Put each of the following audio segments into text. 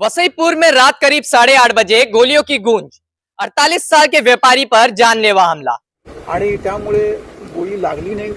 वसईपुर में रात करीब 8:30 बजे गोलियों की गूंज। 48 साल के व्यापारी पर जानलेवा हमला। आणि त्यामुळे गोळी लागली नाही।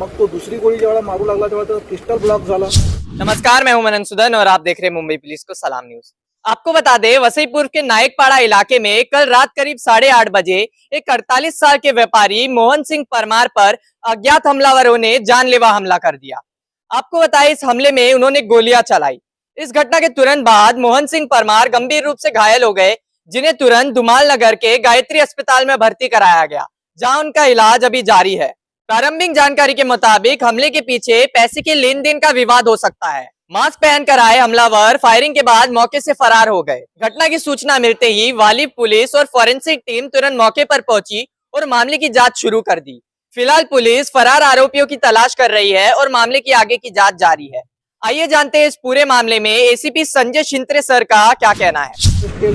मग तो दुसरी गोळी जेव्हा मारू लागला तेव्हा तो पिस्टल ब्लॉक झाला। नमस्कार, मैं हूं मनन सुदन और आप देख रहे हैं मुंबई पुलिस को सलाम न्यूज। आपको बता दें, वसईपुर के नायकपाड़ा इलाके में कल रात करीब 8:30 बजे एक 48 साल के व्यापारी मोहन सिंह परमार पर अज्ञात हमलावरों ने जानलेवा हमला कर दिया। आपको बताएं, इस हमले में उन्होंने गोलियां चलाई। इस घटना के तुरंत बाद मोहन सिंह परमार गंभीर रूप से घायल हो गए, जिन्हें तुरंत धुमाल नगर के गायत्री अस्पताल में भर्ती कराया गया, जहां उनका इलाज अभी जारी है। प्रारंभिक जानकारी के मुताबिक हमले के पीछे पैसे के लेन देन का विवाद हो सकता है। मास्क पहनकर आए हमलावर फायरिंग के बाद मौके से फरार हो गए। घटना की सूचना मिलते ही वाली पुलिस और फॉरेंसिक टीम तुरंत मौके पर पहुंची और मामले की जांच शुरू कर दी। फिलहाल पुलिस फरार आरोपियों की तलाश कर रही है और मामले की आगे की जांच जारी है। आइए जानते हैं इस पूरे मामले में एसीपी संजय शिंत्रे सर का क्या कहना है।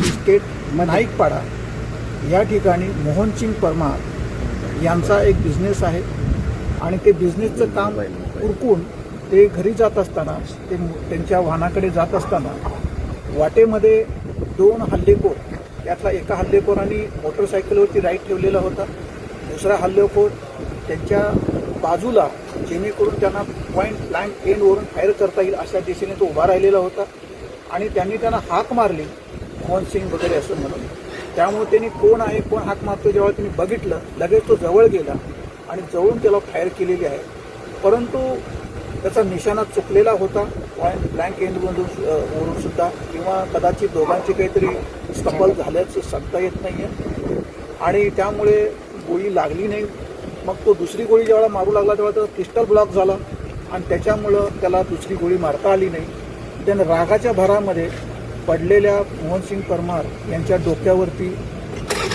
स्टेट नाईकपाडा या ठिकाणी मोहन सिंग परमार यांचा एक बिझनेस आहे आणि ते बिझनेसचं काम उरकून ते घरी जात असताना ते त्यांच्या वाहनाकडे जात असताना वाटेमध्ये दोन हल्लेखोर, यातला एका हल्लेखोरांनी मोटरसायकलवरती राईट ठेवलेला होता, दुसरा हल्लेखोर त्यांच्या बाजूला जेणेकरून त्यांना पॉईंट ब्लँक एंडवरून फायर करता येईल अशा दिशेने तो उभा राहिलेला होता आणि त्यांनी त्यांना हाक मारली मोहन सिंग वगैरे असं म्हणून। त्यामुळे त्यांनी कोण आहे कोण हाक मारतो जेव्हा त्यांनी बघितलं, लगेच तो जवळ गेला आणि जवळून त्याला फायर केलेली आहे, परंतु त्याचा निशाणा चुकलेला होता पॉईंट ब्लँक एंडवरून सुद्धा, किंवा कदाचित दोघांची काहीतरी स्टबल झाल्याचं सांगता येत नाही आहे आणि त्यामुळे गोळी लागली नाही। मग तो दुसरी गोळी जेव्हा मारू लागला तेव्हा तो पिस्टल ब्लॉक झाला आणि त्याच्यामुळं त्याला दुसरी गोळी मारता आली नाही। त्यानं रागाच्या भरामध्ये पडलेल्या मोहन सिंग परमार यांच्या डोक्यावरती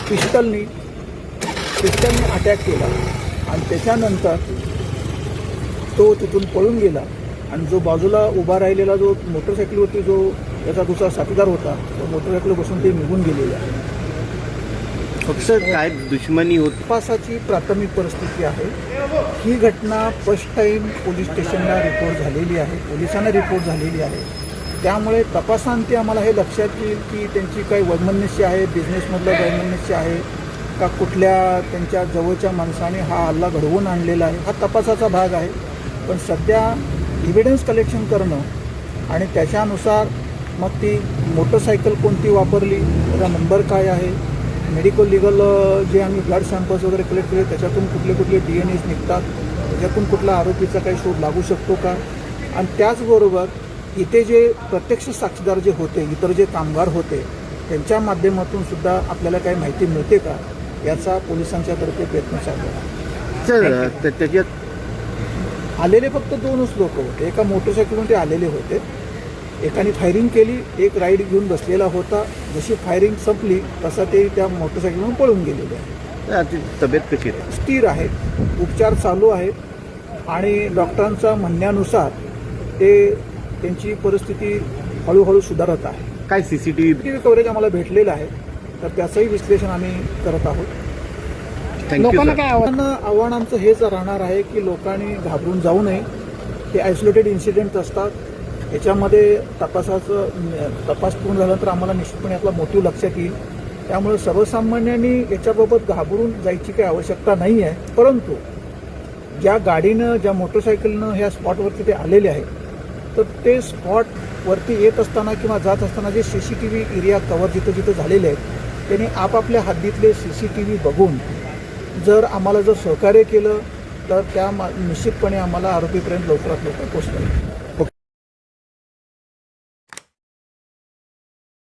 पिस्टलनी अटॅक केला आणि त्याच्यानंतर तो तिथून पळून गेला आणि जो बाजूला उभा राहिलेला जो मोटरसायकलवरती जो त्याचा दुसरा साथीदार होता, तो मोटरसायकल बसून ते निघून गेलेले आहे। फक्त काय दुश्मनी होती तपासाची प्राथमिक परिस्थिती आहे। ही घटना फर्स्ट टाईम पोलीस स्टेशनला रिपोर्ट झालेली आहे, पोलिसांना रिपोर्ट झालेली आहे। त्यामुळे तपासांती आम्हाला हे लक्षात येईल की त्यांची काही वैमनस्य आहे, बिझनेसमधलं वैमनस्य आहे का, कुठल्या त्यांच्या जवळच्या माणसाने हा हल्ला घडवून आणलेला आहे, हा तपासाचा भाग आहे। पण सध्या एव्हिडन्स कलेक्शन करणं आणि त्याच्यानुसार मग ती मोटरसायकल कोणती वापरली, त्याचा नंबर काय आहे, मेडिकल लिगल जे आम्ही ब्लड सॅम्पल्स वगैरे कलेक्ट केले त्याच्यातून कुठले DNAs निघतात, त्याच्यातून कुठला आरोपीचा काही शोध लागू शकतो का, आणि त्याचबरोबर इथे जे प्रत्यक्ष साक्षीदार जे होते, इतर जे कामगार होते, त्यांच्या माध्यमातून सुद्धा आपल्याला काही माहिती मिळते का, याचा पोलिसांच्या तर्फे प्रयत्न चालू आहे। सर त्याच्यात आलेले फक्त दोनच लोक होते, एका मोटरसायकलवरून ते आलेले होते, एकाने फायरिंग केली, एक राईड घेऊन बसलेला होता, जशी फायरिंग संपली तसा ते त्या मोटरसायकलवरून पळून गेलेले आहे। तब्येत कशी आहे? स्थिर आहे, उपचार चालू आहेत आणि डॉक्टरांच्या म्हणण्यानुसार त्यांची परिस्थिती हळूहळू सुधारत आहे। काय CCTV कव्हरेज आम्हाला भेटलेलं आहे, तर त्याचंही विश्लेषण आम्ही करत आहोत। लोकांना काय आव्हान आमचं हेच राहणार आहे की लोकांनी घाबरून जाऊ नये। हे आयसोलेटेड इन्सिडेंट असतात, याच्यामध्ये तपास पूर्ण झाल्यानंतर आम्हाला निश्चितपणे यातला मोटिव्ह लक्षात येईल। त्यामुळे सर्वसामान्यांनी याच्याबाबत घाबरून जायची काही आवश्यकता नाही आहे, परंतु ज्या गाडीनं ज्या मोटरसायकलनं ह्या स्पॉटवरती ते आलेले आहे, तर ते स्पॉटवरती येत असताना किंवा जात असताना जे CCTV एरिया कव्हर जिथं झालेले आहेत, त्यांनी आपापल्या हद्दीतले CCTV बघून जर आम्हाला सहकार्य केलं तर त्या निश्चितपणे आम्हाला आरोपीपर्यंत लवकरात लवकर पोहोचता येईल।